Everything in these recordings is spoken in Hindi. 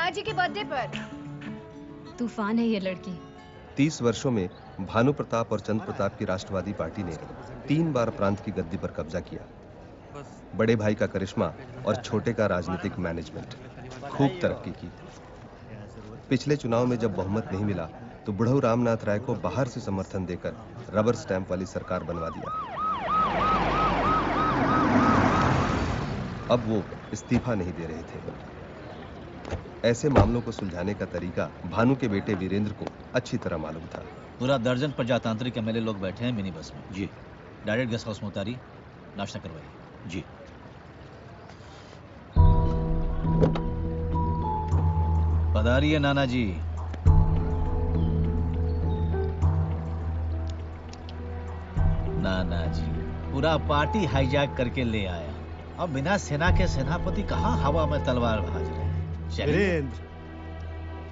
ताजी के बर्थडे पर। तूफान है ये लड़की। 30 वर्षों में भानु प्रताप और चंद्र प्रताप की राष्ट्रवादी पार्टी ने 3 बार प्रांत की गद्दी पर कब्जा किया। बड़े भाई का करिश्मा और छोटे का राजनीतिक मैनेजमेंट खूब तरक्की की। पिछले चुनाव में जब बहुमत नहीं मिला तो बुढ़ऊ रामनाथ राय को बाहर से समर्थन देकर रबर स्टैंप वाली सरकार बनवा दिया। अब वो इस्तीफा नहीं दे रहे थे। ऐसे मामलों को सुलझाने का तरीका भानु के बेटे वीरेंद्र को अच्छी तरह मालूम था। पूरा दर्जन प्रजातांत्रिक एमएलए लोग बैठे हैं मिनी बस में। जी। डायरेक्ट गेस्ट हाउस में उतारी, नाश्ता करवाइए। जी। पधारिए नाना जी। नाना जी पूरा पार्टी हाईजैक करके ले आया। अब बिना सेना के सेनापति कहाँ हवा में तलवार भाज रहे हैं। वीरेंद्र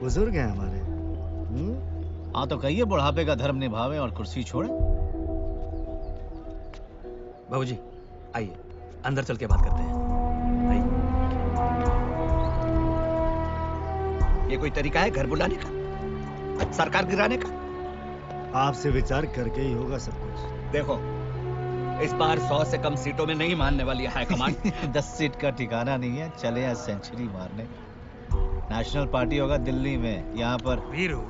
बुजुर्ग हैं हमारे। हाँ तो कहिए बुढ़ापे का धर्म निभावे और कुर्सी छोड़े। बाबूजी आइए अंदर चल के बात करते हैं। आइए। ये कोई तरीका है घर बुलाने का, सरकार गिराने का? आपसे विचार करके ही होगा सब कुछ। देखो इस बार 100 से कम सीटों में नहीं मानने वाली है हाईकमान। 10 सीट का ठिकाना नहीं है, चले हैं सेंचुरी मारने। नेशनल पार्टी होगा दिल्ली में, यहाँ पर। वीरू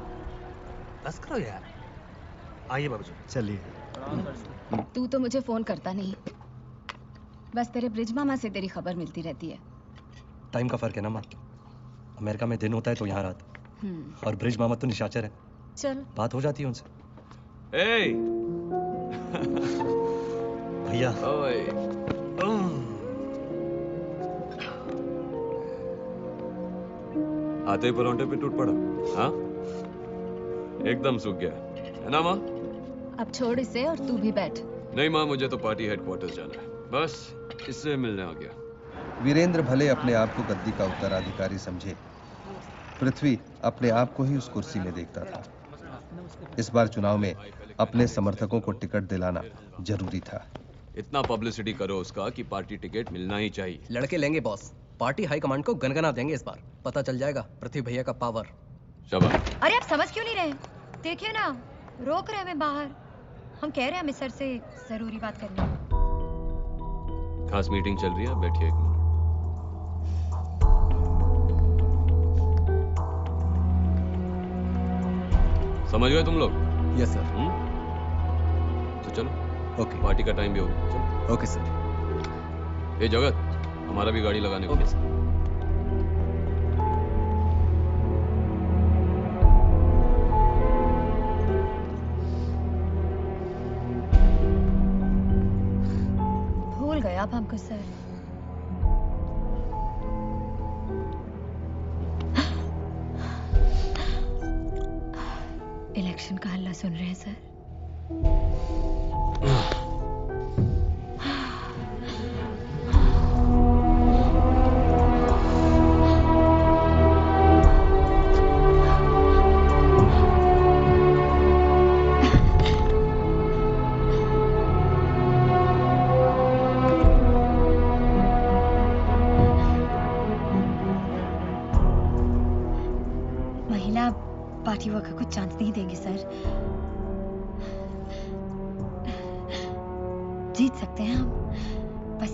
बस करो यार। आइए बाबूजी। चलिए। तू तो मुझे फोन करता नहीं, बस तेरे ब्रिज मामा से तेरी खबर मिलती रहती है। टाइम का फर्क है ना माँ। अमेरिका में दिन होता है तो यहाँ रात, और ब्रिज मामा तो निशाचर है। चल बात हो जाती है उनसे। भैया आते ही परोंठे पे टूट पड़ा। हाँ एकदम सूख गया है ना माँ? अब छोड़ इसे और तू भी बैठ। नहीं माँ, मुझे तो पार्टी हेडक्वार्टर्स जाना है, बस इससे मिलने आ गया। वीरेंद्र भले अपने आप को गद्दी का उत्तराधिकारी समझे, पृथ्वी अपने आप को ही उस कुर्सी में देखता था। इस बार चुनाव में अपने समर्थकों को टिकट दिलाना जरूरी था। इतना पब्लिसिटी करो उसका कि पार्टी टिकट मिलना ही चाहिए। लड़के लेंगे बॉस, पार्टी हाईकमांड को गनगना देंगे। इस बार पता चल जाएगा पृथ्वी भैया का पावर। शाबाश। अरे आप समझ क्यों नहीं रहे? देखिए ना, रोक रहे हमें बाहर। हम कह रहे हैं मिस्टर से जरूरी बात करनी है। खास मीटिंग चल रही है, बैठिए एक मिनट। समझ गए तुम लोग? Yes sir. तो चलो। ओके। पार्टी का टाइम भी हो गया। चलो। Okay sir. ये जगत, हमारा भी गाड़ी लगाने को। Okay sir. भूल गए आप हमको सर। इलेक्शन का हल्ला सुन रहे हैं सर? महिला पार्टी वर्कर को चांस नहीं देंगे सर। जीत सकते हैं हम, बस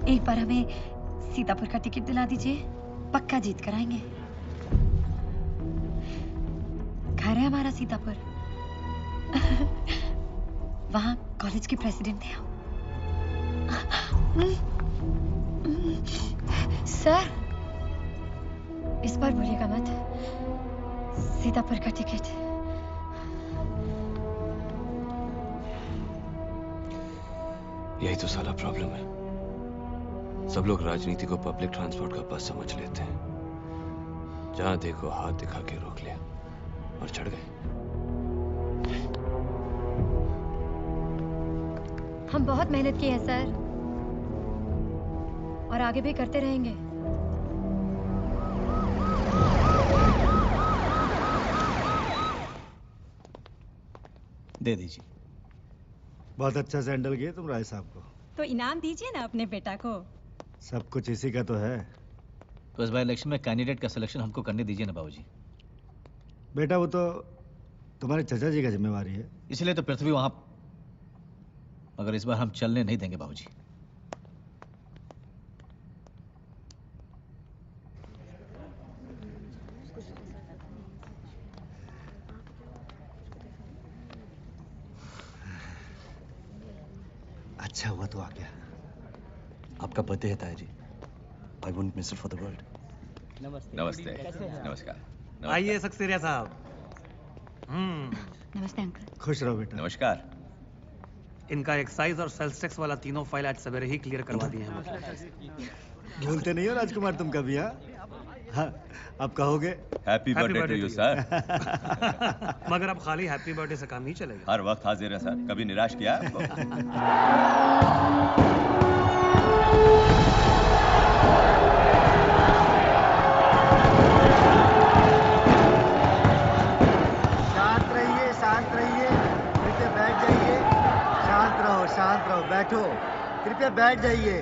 एक बार हमें सीतापुर का टिकट दिला दीजिए, पक्का जीत कर आएंगे। घर है हमारा सीतापुर। वहां कॉलेज के प्रेसिडेंट थे हम। सर इस बार भूलिएगा मत, सीतापुर का टिकट। यही तो साला प्रॉब्लम है। सब लोग राजनीति को पब्लिक ट्रांसपोर्ट का बस समझ लेते हैं। जहां देखो हाथ दिखा के रोक लिया और चढ़ गए। हम बहुत मेहनत की है सर, और आगे भी करते रहेंगे। दे दीजिए। बहुत अच्छा से हैंडल किए तुम राय साहब को। तो इनाम दीजिए ना अपने बेटा को। सब कुछ इसी का तो है। तो इस बार इलेक्शन में कैंडिडेट का सिलेक्शन हमको करने दीजिए ना बाबूजी। बेटा वो तो तुम्हारे चचा जी का जिम्मेवारी है। इसलिए तो पृथ्वी वहां, मगर इस बार हम चलने नहीं देंगे बाबूजी। अच्छा हुआ तो आ गया। आपका बर्थडे है ताया जी। I wouldn't miss it for the world. नमस्ते। नमस्कार। आइए सक्सेरिया साहब। नमस्ते अंकल। खुश रहो बेटा। नमस्कार। इनका एक्साइज और सेल्स टैक्स वाला तीनों फाइल आज सवेरे ही क्लियर करवा दिए हैं। भूलते नहीं हो राजकुमार तुम कभी? हाँ, अब कहोगे happy birthday to you sir. मगर अब खाली हैप्पी बर्थडे से काम नहीं चलेगा। हर वक्त हाजिर है सर, कभी निराश किया आपको? शांत रहिए, कृपया बैठ जाइए। शांत रहो, बैठो, कृपया बैठ जाइए।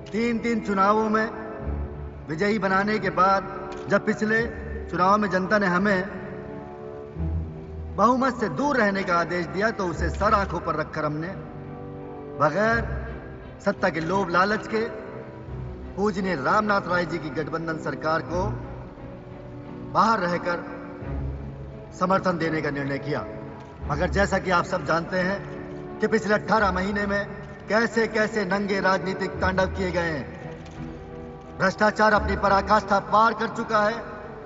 3 चुनावों में विजयी बनाने के बाद जब पिछले चुनाव में जनता ने हमें बहुमत से दूर रहने का आदेश दिया तो उसे सर आंखों पर रखकर हमने बगैर सत्ता के लोभ लालच के पूजनीय रामनाथ राय जी की गठबंधन सरकार को बाहर रहकर समर्थन देने का निर्णय किया। मगर जैसा कि आप सब जानते हैं कि पिछले 18 महीने में कैसे कैसे नंगे राजनीतिक तांडव किए गए हैं। भ्रष्टाचार अपनी पराकाष्ठा पार कर चुका है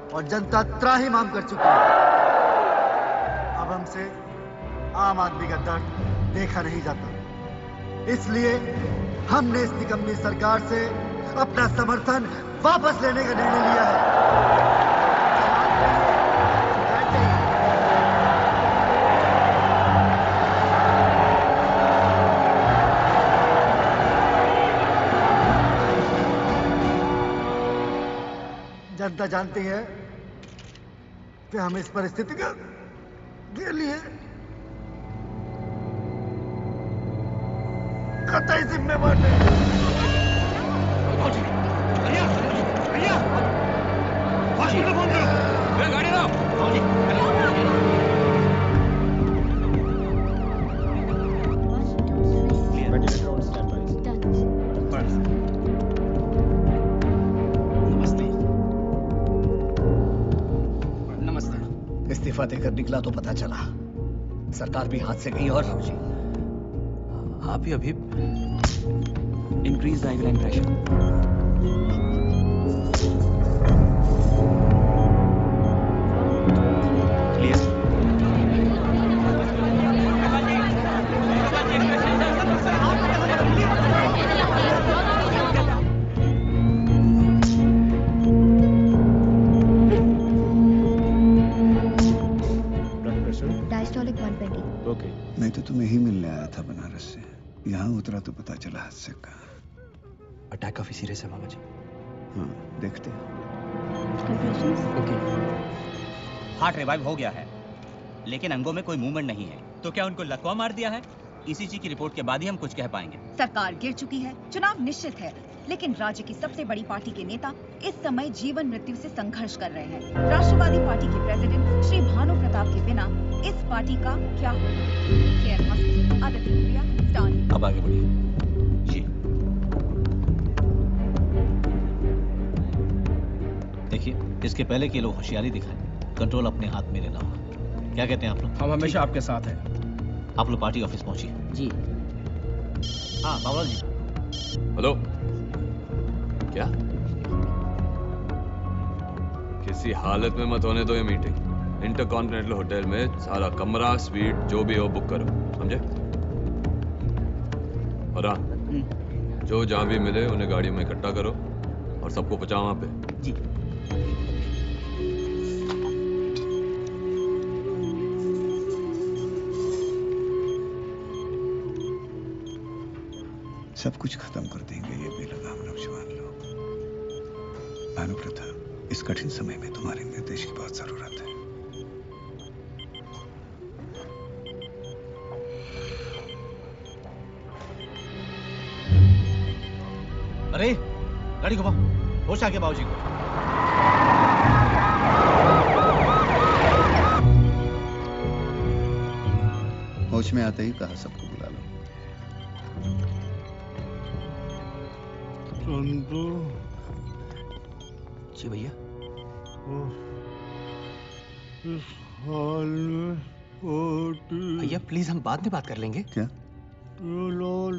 और जनता त्राहिमाम कर चुकी है। अब हमसे आम आदमी का दर्द देखा नहीं जाता, इसलिए हमने इस निकम्मी सरकार से अपना समर्थन वापस लेने का निर्णय लिया है। जनता जानती है कि हम इस परिस्थिति के लिए कतई जिम्मेवार नहीं। इस्तीफा देकर निकला तो पता चला सरकार भी हाथ से गई। और आप ही अभी increase the angle and pressure. मैं तो तुम्हें ही मिलने आया था बनारस से, यहाँ उतरा तो पता चला हादसे का। अटैक काफी सीरियस है मामा जी। हाँ, देखते हैं। ओके। हार्ट रिवाइव हो गया है, लेकिन अंगों में कोई मूवमेंट नहीं है। तो क्या उनको लकवा मार दिया है? ईसीजी की रिपोर्ट के बाद ही हम कुछ कह पाएंगे। सरकार गिर चुकी है, चुनाव निश्चित है, लेकिन राज्य की सबसे बड़ी पार्टी के नेता इस समय जीवन मृत्यु से संघर्ष कर रहे हैं। राष्ट्रवादी पार्टी के प्रेसिडेंट श्री भानु प्रताप के बिना इस पार्टी का क्या? अब आगे बढ़िए। जी। देखिए, इसके पहले कि लोग होशियारी दिखाएं, कंट्रोल अपने हाथ में लेना होगा। क्या कहते हैं आप लोग? हम हमेशा आपके साथ हैं। आप लोग पार्टी ऑफिस पहुंचिए। जी। हाँ बाबा जी। हेलो, क्या किसी हालत में मत होने दो ये मीटिंग। इंटरकॉन्टिनेंटल होटल में सारा कमरा स्वीट जो भी हो बुक करो, समझे? और हाँ, जो जहां भी मिले उन्हें गाड़ी में इकट्ठा करो और सबको पहुंचाओ वहां पे। जी। सब कुछ खत्म कर देंगे ये बेलगाम नौजवान लोग। भानु प्रताप, इस कठिन समय में तुम्हारे निर्देश की बहुत जरूरत है। अरे गाड़ी घुमाओ, होश आ गया बाबूजी को। होश में आते ही कहा सबको बुला लो। चंदू जी भैया। इस हाल में पार्टी भैया प्लीज हम बाद में बात कर लेंगे। क्या? फिलहाल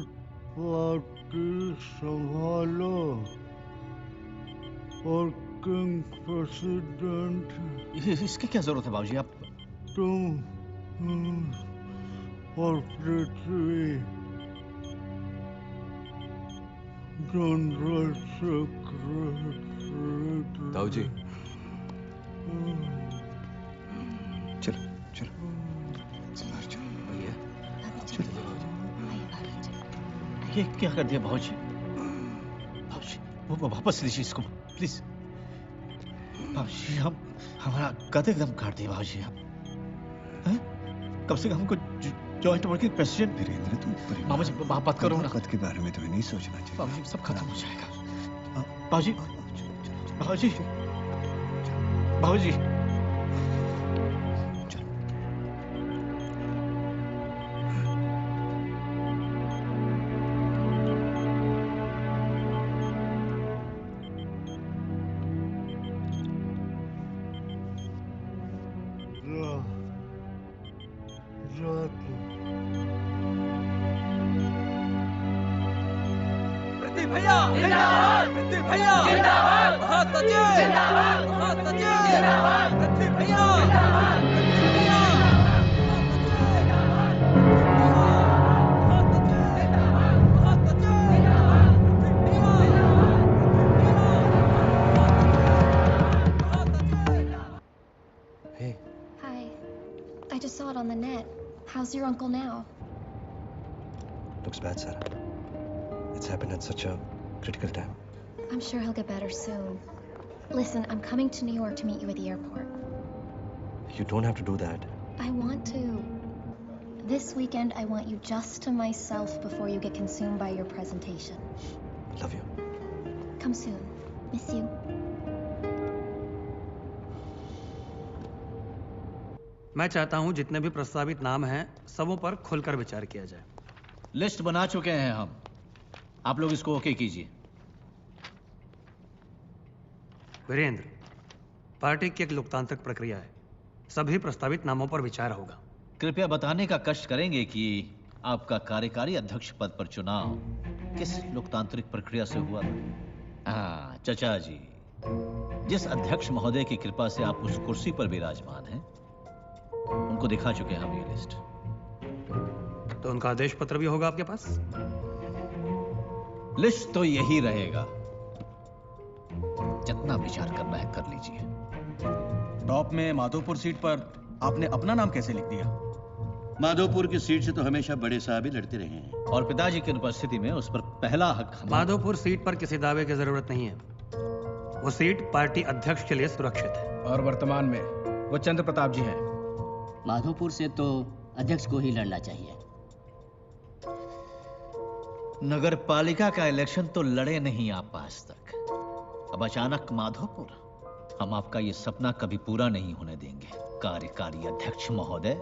पार्टी संभालो और किंग प्रेसिडेंट। इसकी क्या जरूरत है बाबूजी? आप तुम और पृथ्वी जनरल सेक्रेटरी। ताऊ जी चलो चलो भैया। ये क्या कर दिया बाबूजी? बाबूजी वो वापस लीजिए इसको प्लीज। बाबूजी हमारा कद एकदम काट दिया बाबूजी। हम कम से कम हमको जॉइंट वर्किंग प्रेसिडेंट। वीरेंद्र तुम बाबूजी बात करो ना। कद के बारे में तुम्हें नहीं सोचना चाहिए। बाबूजी सब खत्म हो जाएगा। बाबूजी बाबूजी बाबूजी I just saw it on the net. How's your uncle now? Looks bad, Sarah. It's happened at such a critical time. I'm sure he'll get better soon. Listen, I'm coming to New York to meet you at the airport. You don't have to do that. I want to. This weekend, I want you just to myself before you get consumed by your presentation. Love you. Come soon. Miss you. मैं चाहता हूं जितने भी प्रस्तावित नाम हैं सबों पर खुलकर विचार किया जाए। लिस्ट बना चुके हैं हम, आप लोग इसको ओके कीजिए। वीरेंद्र, पार्टी की एक लोकतांत्रिक प्रक्रिया है, सभी प्रस्तावित नामों पर विचार होगा। कृपया बताने का कष्ट करेंगे कि आपका कार्यकारी अध्यक्ष पद पर चुनाव किस लोकतांत्रिक प्रक्रिया से हुआ था? हाँ चचा जी, जिस अध्यक्ष महोदय की कृपा से आप उस कुर्सी पर विराजमान हैं, उनको दिखा चुके हैं हम ये लिस्ट। तो उनका आदेश पत्र भी होगा आपके पास? लिस्ट तो यही रहेगा, जितना विचार करना है कर लीजिए। टॉप में माधोपुर सीट पर आपने अपना नाम कैसे लिख दिया? माधोपुर की सीट से तो हमेशा बड़े साहब ही लड़ते रहे हैं और पिताजी की अनुपस्थिति में उस पर पहला हक। माधोपुर सीट पर किसी दावे की जरूरत नहीं है, वो सीट पार्टी अध्यक्ष के लिए सुरक्षित है। और वर्तमान में वो चंद्र प्रताप जी हैं। माधोपुर से तो अध्यक्ष को ही लड़ना चाहिए। नगर पालिका का इलेक्शन तो लड़े नहीं आप आज तक, अब अचानक माधोपुर? हम आपका ये सपना कभी पूरा नहीं होने देंगे कार्यकारी अध्यक्ष महोदय।